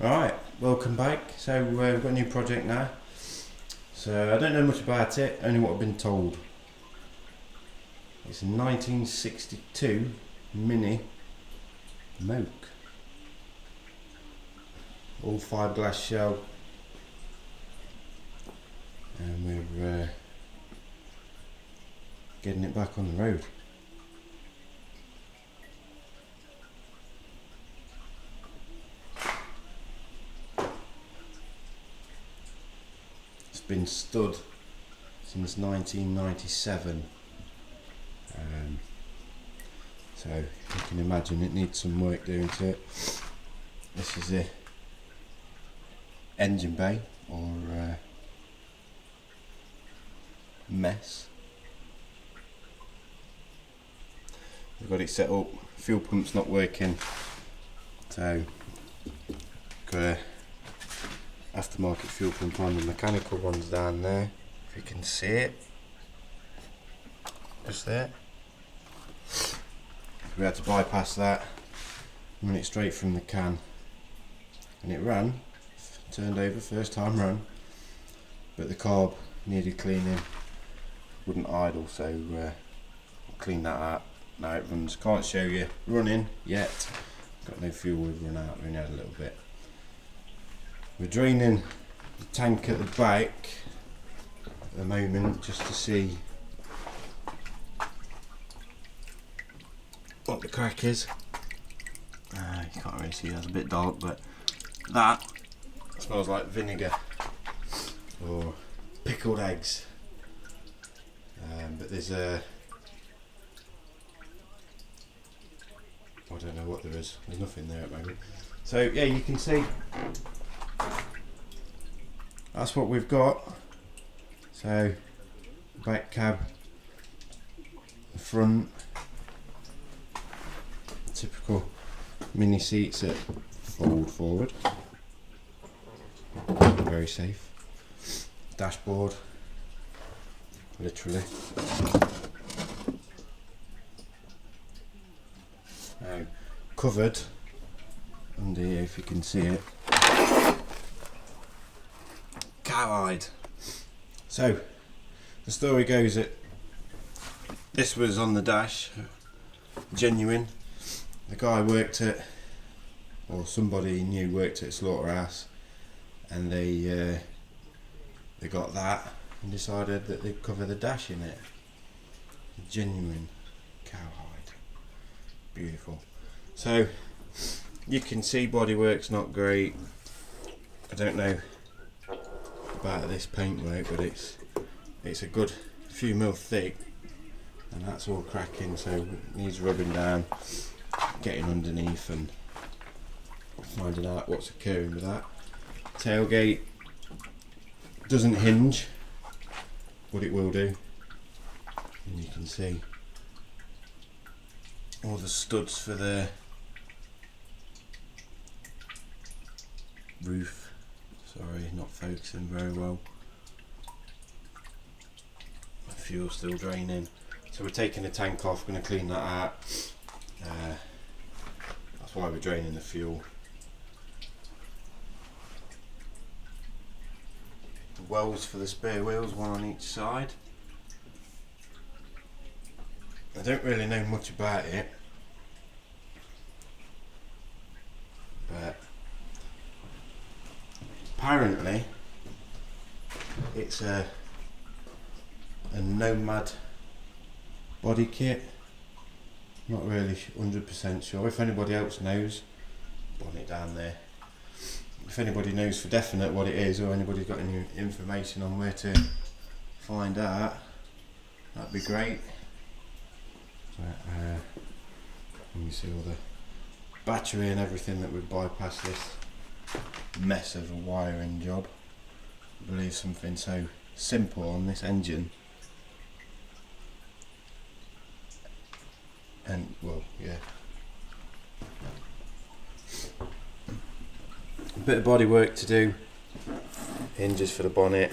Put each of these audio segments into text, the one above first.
Alright, welcome back. So we've got a new project now. So I don't know much about it, only what I've been told. It's a 1962 Mini Moke. All fiberglass shell. And we're getting it back on the road. It's been stood since 1997. So you can imagine it needs some work doing to it. This is the engine bay, or mess. We've got it set up, fuel pump's not working, so got a aftermarket fuel pump on. The mechanical one's down there, if you can see it, just there. We had to bypass that, run it straight from the can, and it ran, turned over, first time run, but the carb needed cleaning, wouldn't idle, so clean that out. Now it runs. Can't show you running yet, got no fuel, we've run out, we only had a little bit. We're draining the tank at the back at the moment just to see what the crack is. You can't really see, that's a bit dark, but that smells like vinegar or pickled eggs. But there's I don't know what there is, there's nothing there at the moment. So yeah, you can see that's what we've got. So back cab, the front, typical mini seats that fold forward, very safe. Dashboard, literally. Now covered under here, if you can see it, cowhide. So the story goes that this was on the dash, genuine. The guy worked at, or somebody he knew worked at a slaughterhouse, and they got that and decided that they'd cover the dash in it. Genuine cowhide, beautiful. So you can see bodywork's not great. I don't know about this paintwork, but it's a good few mil thick, and that's all cracking, so it needs rubbing down, getting underneath and finding out what's occurring with that. Tailgate doesn't hinge, but it will do, and you can see all the studs for the roof. Sorry, not focusing very well. The fuel's still draining, so we're taking the tank off, going to clean that out. That's why we're draining the fuel. The wells for the spare wheels, one on each side. I don't really know much about it, but apparently it's a Nomad body kit. Not really 100% sure. If anybody else knows, put it down there. If anybody knows for definite what it is, or anybody's got any information on where to find out, that'd be great. Let me see all the battery and everything that would bypass this mess of a wiring job. I believe something so simple on this engine, and well, yeah, a bit of body work to do, hinges for the bonnet,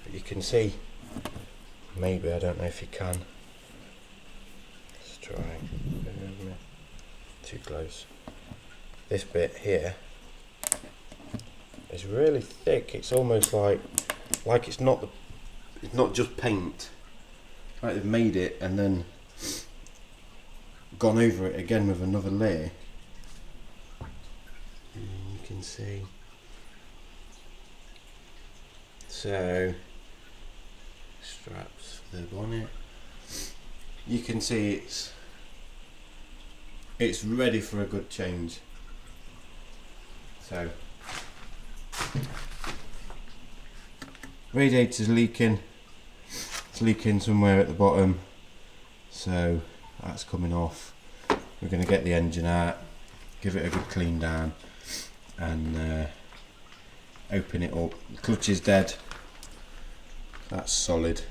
but you can see, maybe, I don't know if you can, let's try, too close, this bit here It's really thick. It's almost like it's not just paint. Like they've made it and then gone over it again with another layer. And you can see. So straps for the bonnet. You can see it's ready for a good change. So radiator's leaking. It's leaking somewhere at the bottom, so that's coming off. We're going to get the engine out, give it a good clean down, and open it up. The clutch is dead. That's solid.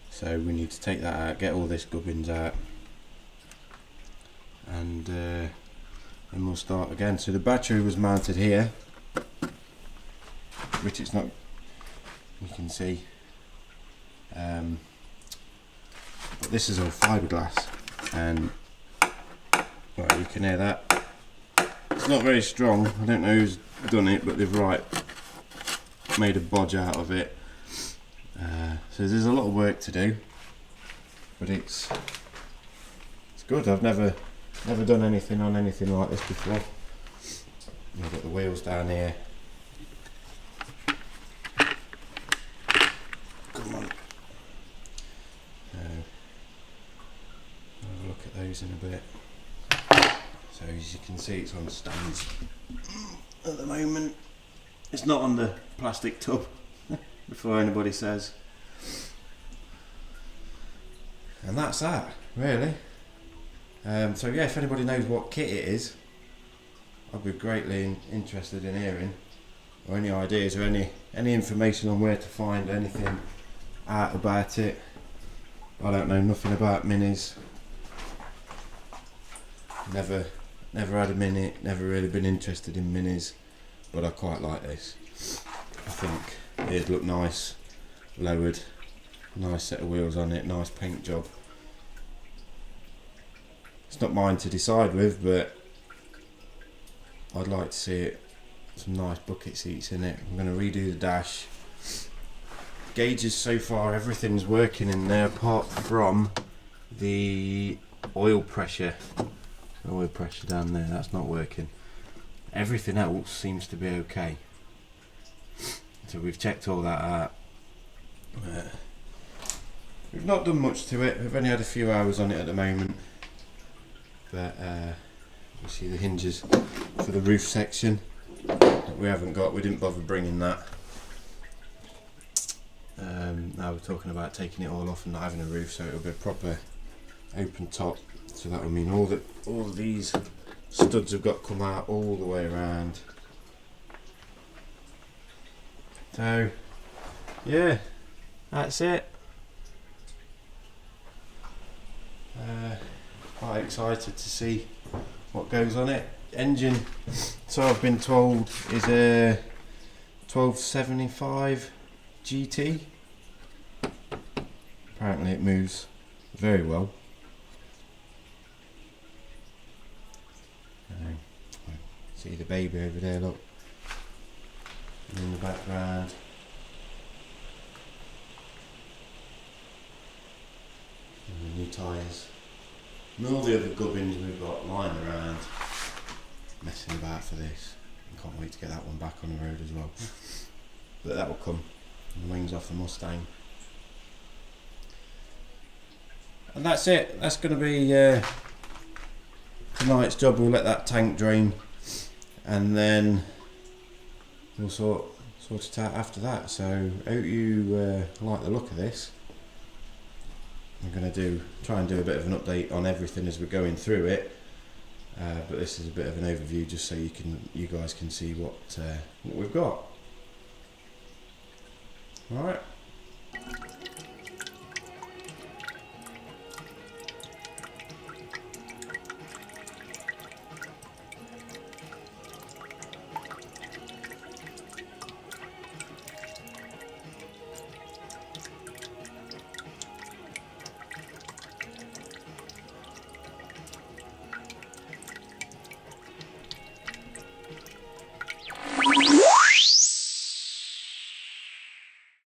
So we need to take that out, get all this gubbins out, and then we'll start again. So the battery was mounted here, which it's not, you can see, but this is all fiberglass, and well, you can hear that. It's not very strong. I don't know who's done it, but they've made a bodge out of it. So there's a lot of work to do, but it's good. I've never done anything on anything like this before. I've got the wheels down here. Come on. I'll have a look at those in a bit. So as you can see, it's on stands at the moment. It's not on the plastic tub, before anybody says. And that's that, really. So yeah, if anybody knows what kit it is, I'd be greatly interested in hearing, or any ideas, or any information on where to find anything out about it. I don't know nothing about minis. Never had a Mini, never really been interested in minis, but I quite like this. I think it'd look nice, lowered, nice set of wheels on it, nice paint job. It's not mine to decide with, but I'd like to see it, some nice bucket seats in it. I'm going to redo the dash. Gauges so far, everything's working in there apart from the oil pressure. The oil pressure down there, that's not working. Everything else seems to be okay. So we've checked all that out. We've not done much to it. We've only had a few hours on it at the moment. But you see the hinges for the roof section that we haven't got. We didn't bother bringing that. Now we're talking about taking it all off and not having a roof, so it'll be a proper open top. So that will mean all of these studs have got to come out all the way around. So yeah, that's it. Quite excited to see what goes on it. Engine, so I've been told, is a 1275 GT. Apparently it moves very well. See the baby over there, look, in the background. And the new tyres. And all the other gubbins we've got lying around, messing about for this. I can't wait to get that one back on the road as well. But that will come. And the wings off the Mustang. And that's it. That's going to be tonight's job. We'll let that tank drain, and then we'll sort it out after that. So I hope you like the look of this. I'm going to try and do a bit of an update on everything as we're going through it, but this is a bit of an overview just so you guys can see what we've got. All right.